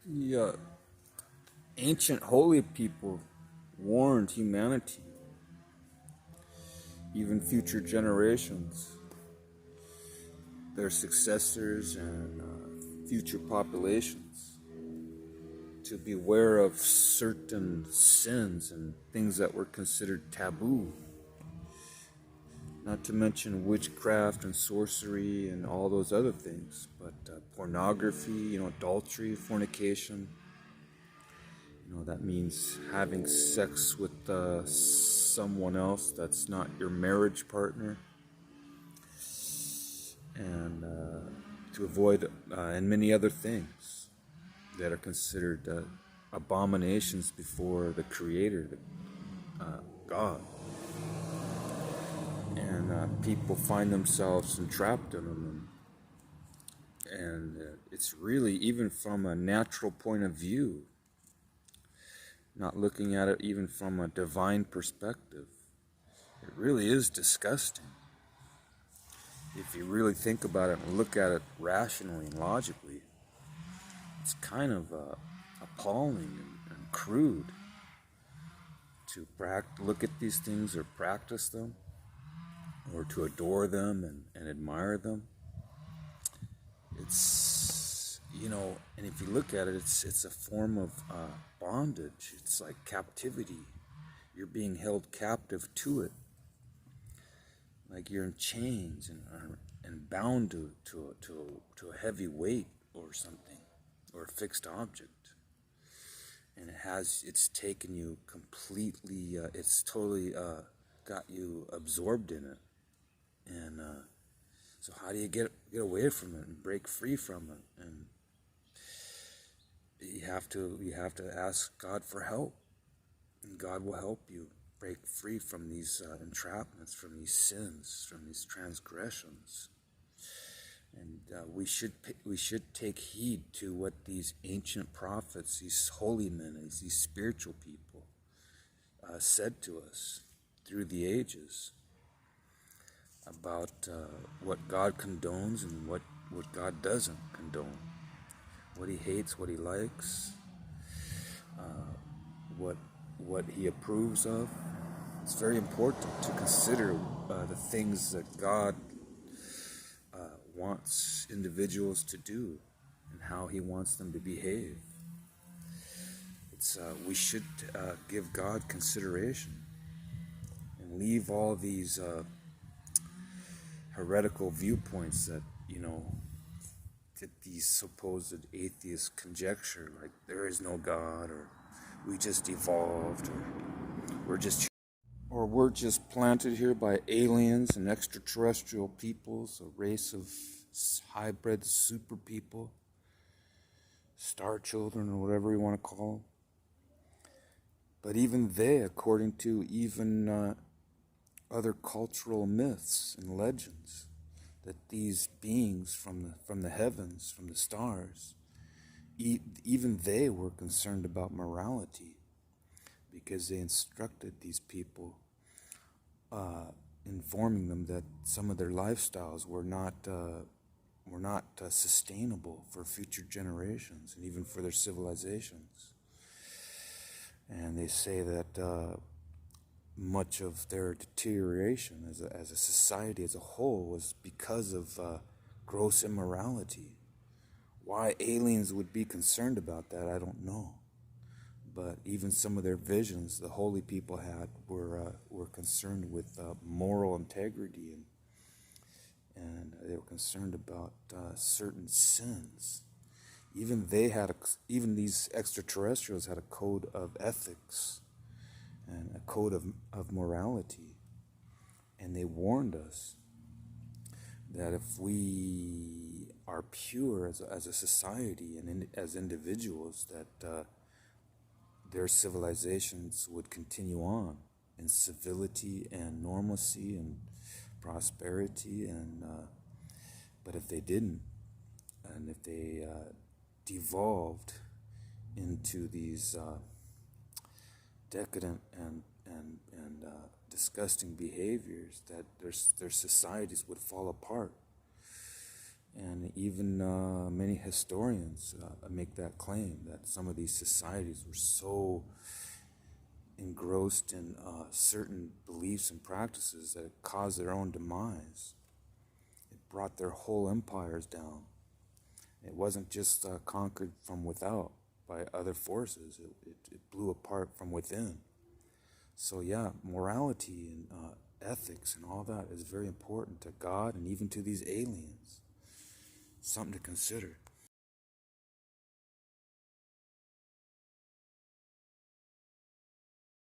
The ancient holy people warned humanity, even future generations, their successors, and future populations, to beware of certain sins and things that were considered taboo. Not to mention witchcraft and sorcery and all those other things, but pornography, adultery, fornication. That means having sex with someone else that's not your marriage partner, and to avoid, and many other things that are considered abominations before the Creator, God. And people find themselves entrapped in them. And it's really, even from a natural point of view, not looking at it even from a divine perspective, it really is disgusting. If you really think about it and look at it rationally and logically, it's kind of appalling and crude to look at these things or practice them, or to adore them and admire them. It's, and if you look at it, it's a form of bondage. It's like captivity. You're being held captive to it, like you're in chains and bound to a heavy weight or something, or a fixed object. And it's taken you completely, it's totally got you absorbed in it. And so how do you get away from it and break free from it? And you have to ask God for help, and God will help you break free from these entrapments, from these sins, from these transgressions. And we should take heed to what these ancient prophets, these holy men, these spiritual people said to us through the ages about what God condones and what God doesn't condone, what He hates, what He likes, what He approves of. It's very important to consider the things that God wants individuals to do and how He wants them to behave. We should give God consideration and leave all these heretical viewpoints that these supposed atheists conjecture, like there is no God, or we just evolved, or we're just planted here by aliens and extraterrestrial peoples, a race of hybrid super people, star children, or whatever you want to call them. But even they, according to even other cultural myths and legends, that these beings from the heavens, from the stars, even they were concerned about morality, because they instructed these people, informing them that some of their lifestyles were not sustainable for future generations and even for their civilizations. And they say that much of their deterioration as a society as a whole was because of gross immorality. Why aliens would be concerned about that, I don't know. But even some of their visions the holy people had were concerned with moral integrity, and they were concerned about certain sins. Even these extraterrestrials had a code of ethics and a code of morality. And they warned us that if we are pure as a society and as individuals, that their civilizations would continue on in civility and normalcy and prosperity. And but if they didn't, and if they devolved into these decadent and disgusting behaviors, that their societies would fall apart. And even many historians make that claim that some of these societies were so engrossed in certain beliefs and practices that it caused their own demise. It brought their whole empires down. It wasn't just conquered from without by other forces. It blew apart from within. So yeah, morality and ethics and all that is very important to God and even to these aliens. Something to consider.